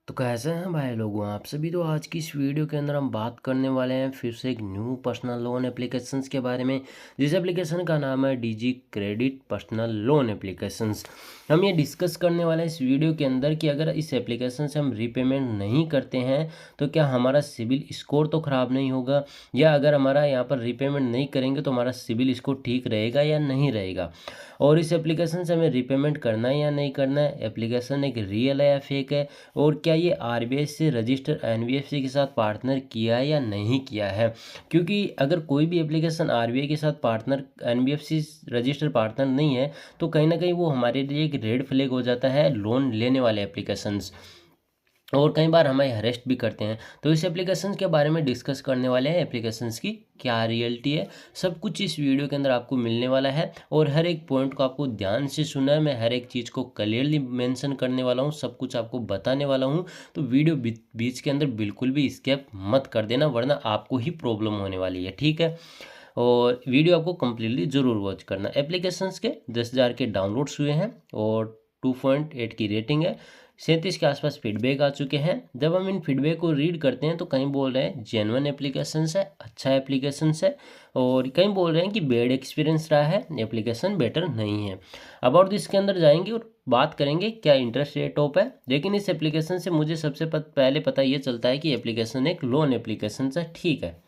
तो कैसे हैं भाई लोगों आप सभी। तो आज की इस वीडियो के अंदर हम बात करने वाले हैं फिर से एक न्यू पर्सनल लोन एप्लीकेशंस के बारे में, जिस एप्लीकेशन का नाम है DG credit personal loan applications. हम ये डिस्कस करने वाले हैं इस वीडियो के अंदर कि अगर इस एप्लीकेशन से हम रीपेमेंट नहीं करते हैं तो क्या हमारा सिबिल स्कोर तो ख़राब नहीं होगा, या अगर हमारा यहाँ पर रीपेमेंट नहीं करेंगे तो हमारा सिबिल स्कोर ठीक रहेगा या नहीं रहेगा, और इस एप्लीकेशन से हमें रीपेमेंट करना है या नहीं करना है, एप्लीकेशन एक रियल है या फेक है, और क्या ये आरबीआई से रजिस्टर एनबीएफसी के साथ पार्टनर किया है या नहीं किया है। क्योंकि अगर कोई भी एप्लीकेशन आरबीआई के साथ पार्टनर एनबीएफसी रजिस्टर पार्टनर नहीं है तो कहीं ना कहीं वो हमारे लिए एक रेड फ्लैग हो जाता है लोन लेने वाले एप्लीकेशंस, और कई बार हमें अरेस्ट भी करते हैं। तो इस एप्लीकेशन के बारे में डिस्कस करने वाले हैं, एप्लीकेशंस की क्या रियलिटी है, सब कुछ इस वीडियो के अंदर आपको मिलने वाला है। और हर एक पॉइंट को आपको ध्यान से सुनना है, मैं हर एक चीज़ को क्लियरली मेंशन करने वाला हूँ, सब कुछ आपको बताने वाला हूँ। तो वीडियो बीच के अंदर बिल्कुल भी स्किप मत कर देना, वरना आपको ही प्रॉब्लम होने वाली है, ठीक है। और वीडियो आपको कम्प्लीटली ज़रूर वॉच करना। एप्लीकेशंस के 10,000 के डाउनलोड्स हुए हैं और 2.8 की रेटिंग है, 37 के आसपास फीडबैक आ चुके हैं। जब हम इन फीडबैक को रीड करते हैं तो कहीं बोल रहे हैं जेन्युइन एप्लीकेशंस है, अच्छा एप्लीकेशंस है, और कहीं बोल रहे हैं कि बैड एक्सपीरियंस रहा है, एप्लीकेशन बेटर नहीं है। अबाउट दिस के अंदर जाएंगे और बात करेंगे क्या इंटरेस्ट रेट ऑफ है। लेकिन इस एप्लीकेशन से मुझे सबसे पहले पता ये चलता है कि एप्लीकेशन एक लोन एप्लीकेशन है, ठीक है।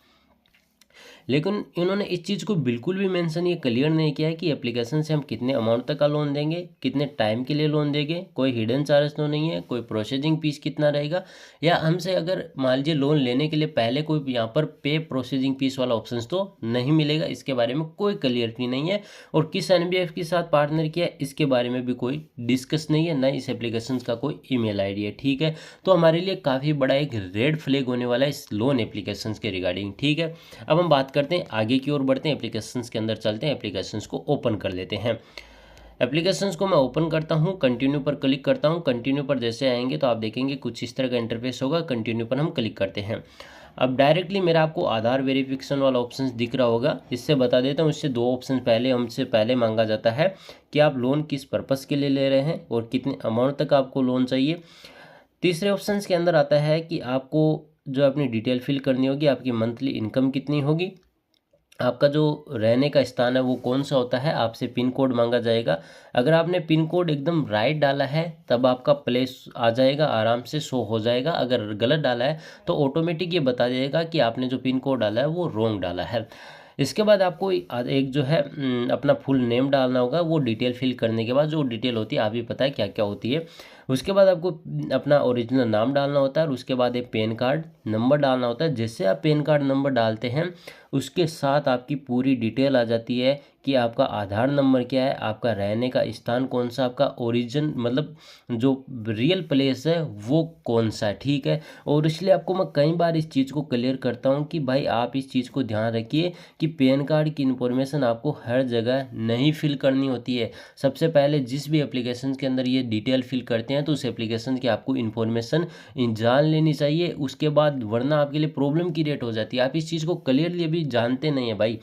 लेकिन इन्होंने इस चीज़ को बिल्कुल भी मेंशन ये क्लियर नहीं किया है कि एप्लीकेशन से हम कितने अमाउंट तक का लोन देंगे, कितने टाइम के लिए लोन देंगे, कोई हिडन चार्ज तो नहीं है, कोई प्रोसेसिंग फीस कितना रहेगा, या हमसे अगर मान लीजिए लोन लेने के लिए पहले कोई यहाँ पर पे प्रोसेसिंग फीस वाला ऑप्शन तो नहीं मिलेगा, इसके बारे में कोई क्लियरिटी नहीं है। और किस एनबीएफ के साथ पार्टनर किया है इसके बारे में भी कोई डिस्कस नहीं है, ना इस एप्लीकेशन का कोई ईमेल आईडी है, ठीक है। तो हमारे लिए काफ़ी बड़ा एक रेड फ्लैग होने वाला है इस लोन एप्लीकेशन के रिगार्डिंग, ठीक है। अब हम बात करते हैं आगे की ओर बढ़ते हैं, एप्लीकेशंस के अंदर चलते हैं, एप्लीकेशंस को ओपन कर लेते हैं। एप्लीकेशंस को मैं ओपन करता हूं, कंटिन्यू पर क्लिक करता हूं। कंटिन्यू पर जैसे आएंगे तो आप देखेंगे कुछ इस तरह का इंटरफेस होगा। कंटिन्यू पर हम क्लिक करते हैं। अब डायरेक्टली मेरा आपको आधार वेरिफिकेशन वाला ऑप्शन दिख रहा होगा, इससे बता देता हूँ। इससे दो ऑप्शन पहले हमसे पहले मांगा जाता है कि आप लोन किस पर्पज़ के लिए ले रहे हैं और कितने अमाउंट तक आपको लोन चाहिए। तीसरे ऑप्शन के अंदर आता है कि आपको जो अपनी डिटेल फिल करनी होगी, आपकी मंथली इनकम कितनी होगी, आपका जो रहने का स्थान है वो कौन सा होता है, आपसे पिन कोड मांगा जाएगा। अगर आपने पिन कोड एकदम राइट डाला है तब आपका प्लेस आ जाएगा, आराम से शो हो जाएगा। अगर गलत डाला है तो ऑटोमेटिक ये बता देगा कि आपने जो पिन कोड डाला है वो रॉन्ग डाला है। इसके बाद आपको एक जो है अपना फुल नेम डालना होगा। वो डिटेल फिल करने के बाद जो डिटेल होती है आप भी पता है क्या क्या होती है। उसके बाद आपको अपना ओरिजिनल नाम डालना होता है और उसके बाद एक पैन कार्ड नंबर डालना होता है। जैसे आप पैन कार्ड नंबर डालते हैं उसके साथ आपकी पूरी डिटेल आ जाती है कि आपका आधार नंबर क्या है, आपका रहने का स्थान कौन सा, आपका ओरिजिन मतलब जो रियल प्लेस है वो कौन सा है, ठीक है। और इसलिए आपको मैं कई बार इस चीज़ को क्लियर करता हूँ कि भाई आप इस चीज़ को ध्यान रखिए कि पैन कार्ड की इन्फॉर्मेशन आपको हर जगह नहीं फिल करनी होती है। सबसे पहले जिस भी एप्लीकेशन के अंदर ये डिटेल फिल करते हैं तो उस एप्लीकेशन की आपको इन्फॉर्मेशन जान लेनी चाहिए उसके बाद, वरना आपके लिए प्रॉब्लम क्रिएट हो जाती है। आप इस चीज़ को क्लियरली अभी जानते नहीं है भाई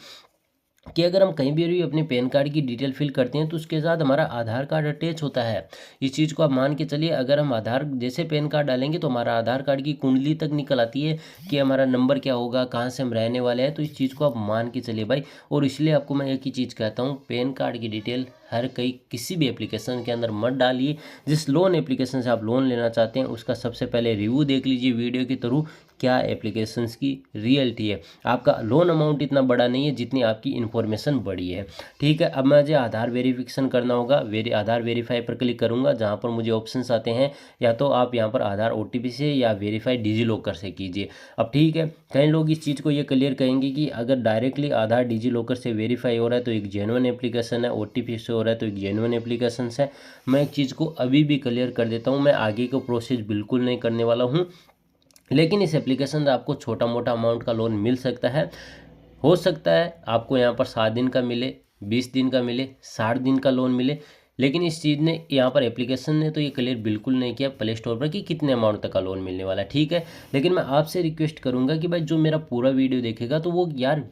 कि अगर हम कहीं भी अपने पैन कार्ड की डिटेल फिल करते हैं तो उसके साथ हमारा आधार कार्ड अटैच होता है। इस चीज़ को आप मान के चलिए, अगर हम आधार जैसे पैन कार्ड डालेंगे तो हमारा आधार कार्ड की कुंडली तक निकल आती है कि हमारा नंबर क्या होगा, कहाँ से हम रहने वाले हैं। तो इस चीज़ को आप मान के चलिए भाई। और इसलिए आपको मैं एक ही चीज़ कहता हूँ, पैन कार्ड की डिटेल हर कहीं किसी भी एप्लीकेशन के अंदर मत डालिए। जिस लोन एप्लीकेशन से आप लोन लेना चाहते हैं उसका सबसे पहले रिव्यू देख लीजिए वीडियो के थ्रू, क्या एप्लीकेशंस की रियलिटी है। आपका लोन अमाउंट इतना बड़ा नहीं है जितनी आपकी इन्फॉर्मेशन बड़ी है, ठीक है। अब मुझे आधार वेरिफिकेशन करना होगा, आधार वेरीफाई पर क्लिक करूंगा, जहां पर मुझे ऑप्शंस आते हैं या तो आप यहां पर आधार ओटीपी से या वेरीफाई डिजी लॉकर से कीजिए। अब ठीक है, कई लोग इस चीज़ को ये क्लियर कहेंगे कि अगर डायरेक्टली आधार डिजी लॉकर से वेरीफाई हो रहा है तो एक जेन्युइन एप्लीकेशन है, ओटीपी से हो रहा है तो एक जेन्युइन एप्लीकेशन है। मैं एक चीज़ को अभी भी क्लियर कर देता हूँ, मैं आगे को प्रोसेस बिल्कुल नहीं करने वाला हूँ। लेकिन इस एप्लीकेशन से आपको छोटा मोटा अमाउंट का लोन मिल सकता है। हो सकता है आपको यहाँ पर 7 दिन का मिले, 20 दिन का मिले, 60 दिन का लोन मिले। लेकिन इस चीज़ ने यहाँ पर एप्लीकेशन ने तो ये क्लियर बिल्कुल नहीं किया प्ले स्टोर पर कि कितने अमाउंट तक का लोन मिलने वाला है, ठीक है। लेकिन मैं आपसे रिक्वेस्ट करूँगा कि भाई जो मेरा पूरा वीडियो देखेगा तो वो यार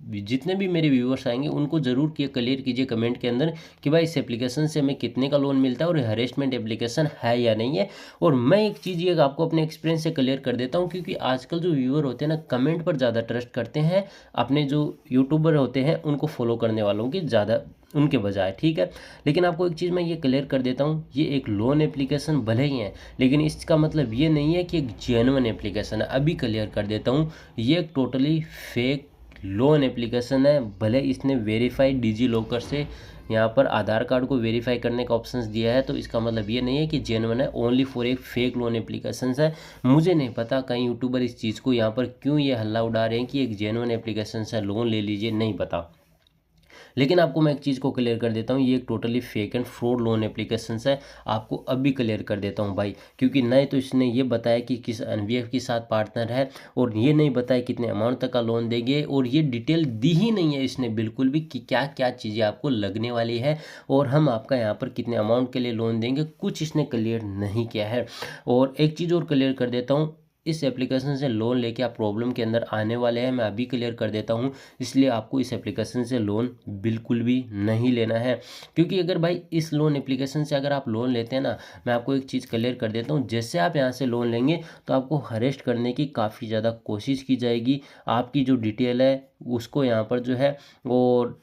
जितने भी मेरे व्यूअर्स आएंगे उनको ज़रूर क्लियर कीजिए कमेंट के अंदर कि भाई इस एप्लीकेशन से हमें कितने का लोन मिलता है और हरेसमेंट एप्लीकेशन है या नहीं है। और मैं एक चीज़ ये आपको अपने एक्सपीरियंस से क्लियर कर देता हूँ, क्योंकि आजकल जो व्यूअर होते हैं ना कमेंट पर ज़्यादा ट्रस्ट करते हैं अपने जो यूट्यूबर होते हैं उनको फॉलो करने वालों की ज़्यादा उनके बजाय, ठीक है। लेकिन आपको एक चीज़ मैं ये क्लियर कर देता हूँ, ये एक लोन एप्लीकेशन भले ही है लेकिन इसका मतलब ये नहीं है कि एक जेन्युइन एप्लीकेशन है। अभी क्लियर कर देता हूँ, ये एक टोटली फेक लोन एप्लीकेशन है। भले इसने वेरीफाइड डिजी लॉकर से यहाँ पर आधार कार्ड को वेरीफाई करने का ऑप्शंस दिया है, तो इसका मतलब ये नहीं है कि जेन्युइन है, ओनली फॉर एक फेक लोन एप्लीकेशन है। मुझे नहीं पता कई यूट्यूबर इस चीज़ को यहाँ पर क्यों ये हल्ला उड़ा रहे हैं कि एक जेन्युइन एप्लीकेशन से लोन ले लीजिए, नहीं पता। लेकिन आपको मैं एक चीज़ को क्लियर कर देता हूँ, ये एक totally fake and fraud loan application है। आपको अभी क्लियर कर देता हूँ भाई, क्योंकि नहीं तो इसने ये बताया कि किस एनबीएफ के साथ पार्टनर है और ये नहीं बताया कितने अमाउंट तक का लोन देंगे, और ये डिटेल दी ही नहीं है इसने बिल्कुल भी कि क्या क्या चीज़ें आपको लगने वाली है और हम आपका यहाँ पर कितने अमाउंट के लिए लोन देंगे, कुछ इसने क्लियर नहीं किया है। और एक चीज़ और क्लियर कर देता हूँ, इस एप्लीकेशन से लोन लेके आप प्रॉब्लम के अंदर आने वाले हैं, मैं अभी क्लियर कर देता हूँ। इसलिए आपको इस एप्लीकेशन से लोन बिल्कुल भी नहीं लेना है, क्योंकि अगर भाई इस लोन एप्लीकेशन से अगर आप लोन लेते हैं ना, मैं आपको एक चीज़ क्लियर कर देता हूँ, जैसे आप यहाँ से लोन लेंगे तो आपको हरेस्ट करने की काफ़ी ज़्यादा कोशिश की जाएगी। आपकी जो डिटेल है उसको यहाँ पर जो है वो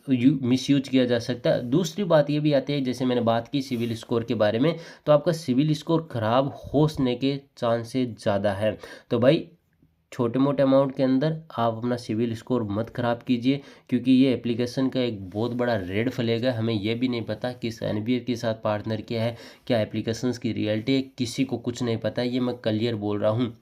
मिस यूज किया जा सकता है। दूसरी बात ये भी आती है, जैसे मैंने बात की सिविल स्कोर के बारे में, तो आपका सिविल स्कोर खराब होने के चांसेस ज़्यादा है। तो भाई छोटे मोटे अमाउंट के अंदर आप अपना सिविल स्कोर मत ख़राब कीजिए, क्योंकि ये एप्लीकेशन का एक बहुत बड़ा रेड फ्लैग है। हमें यह भी नहीं पता किस एनबीएफ के साथ पार्टनर किया है, क्या एप्लीकेशंस की रियलिटी है, किसी को कुछ नहीं पता, ये मैं क्लियर बोल रहा हूँ।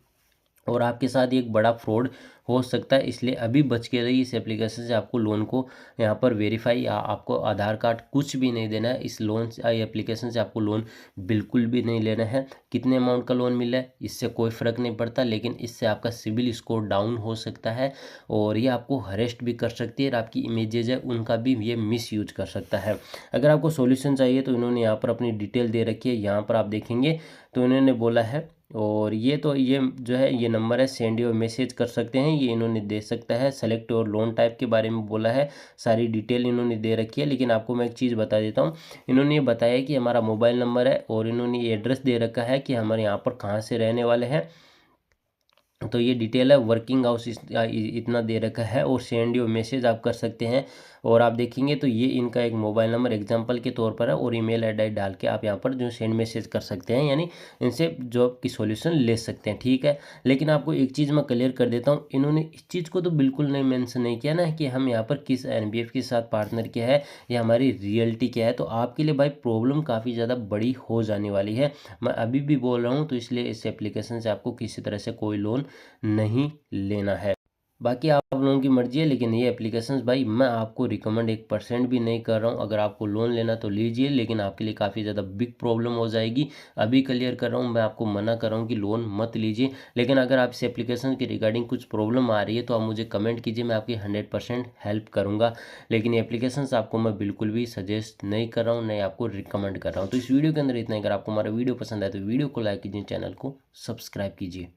और आपके साथ एक बड़ा फ्रॉड हो सकता है, इसलिए अभी बच के रहिए इस एप्लीकेशन से। आपको लोन को यहाँ पर वेरीफाई या आपको आधार कार्ड कुछ भी नहीं देना है। इस लोन से एप्लीकेशन से आपको लोन बिल्कुल भी नहीं लेना है। कितने अमाउंट का लोन मिला है इससे कोई फ़र्क नहीं पड़ता, लेकिन इससे आपका सिविल स्कोर डाउन हो सकता है और ये आपको हरेस्ट भी कर सकती है और आपकी इमेजेज है उनका भी ये मिस यूज कर सकता है। अगर आपको सॉल्यूशन चाहिए तो इन्होंने यहाँ पर अपनी डिटेल दे रखी है, यहाँ पर आप देखेंगे तो इन्होंने बोला है, और ये तो ये जो है ये नंबर है, सेंड योर मैसेज कर सकते हैं, ये इन्होंने दे सकता है। सेलेक्ट और लोन टाइप के बारे में बोला है, सारी डिटेल इन्होंने दे रखी है। लेकिन आपको मैं एक चीज़ बता देता हूँ, इन्होंने ये बताया कि हमारा मोबाइल नंबर है और इन्होंने ये एड्रेस दे रखा है कि हमारे यहाँ पर कहाँ से रहने वाले हैं, तो ये डिटेल है। वर्किंग आवर्स इतना दे रखा है और सेंड योर मैसेज आप कर सकते हैं। और आप देखेंगे तो ये इनका एक मोबाइल नंबर एग्जांपल के तौर पर है और ईमेल एड्रेस डाल के आप यहाँ पर जो सेंड मैसेज कर सकते हैं, यानी इनसे जॉब की सॉल्यूशन ले सकते हैं, ठीक है। लेकिन आपको एक चीज़ मैं क्लियर कर देता हूँ, इन्होंने इस चीज़ को तो बिल्कुल नहीं मेंशन नहीं किया ना कि हम यहाँ पर किस एनबीएफ के साथ पार्टनर किया है या हमारी रियलिटी क्या है। तो आपके लिए भाई प्रॉब्लम काफ़ी ज़्यादा बड़ी हो जाने वाली है, मैं अभी भी बोल रहा हूँ। तो इसलिए इस एप्लीकेशन से आपको किसी तरह से कोई लोन नहीं लेना है। बाकी आप लोगों की मर्जी है, लेकिन ये एप्लीकेशंस भाई मैं आपको रिकमेंड 1% भी नहीं कर रहा हूँ। अगर आपको लोन लेना तो लीजिए, लेकिन आपके लिए काफ़ी ज़्यादा बिग प्रॉब्लम हो जाएगी। अभी क्लियर कर रहा हूँ, मैं आपको मना कर रहा हूँ कि लोन मत लीजिए। लेकिन अगर आप इस एप्लीकेशन के रिगार्डिंग कुछ प्रॉब्लम आ रही है तो आप मुझे कमेंट कीजिए, मैं आपकी 100% हेल्प करूँगा। लेकिन ये एप्लीकेशंस आपको मैं बिल्कुल भी सजेस्ट नहीं कर रहा हूँ, नहीं आपको रिकमेंड कर रहा हूँ। तो इस वीडियो के अंदर इतना ही। अगर आपको हमारा वीडियो पसंद आए तो वीडियो को लाइक कीजिए, चैनल को सब्सक्राइब कीजिए।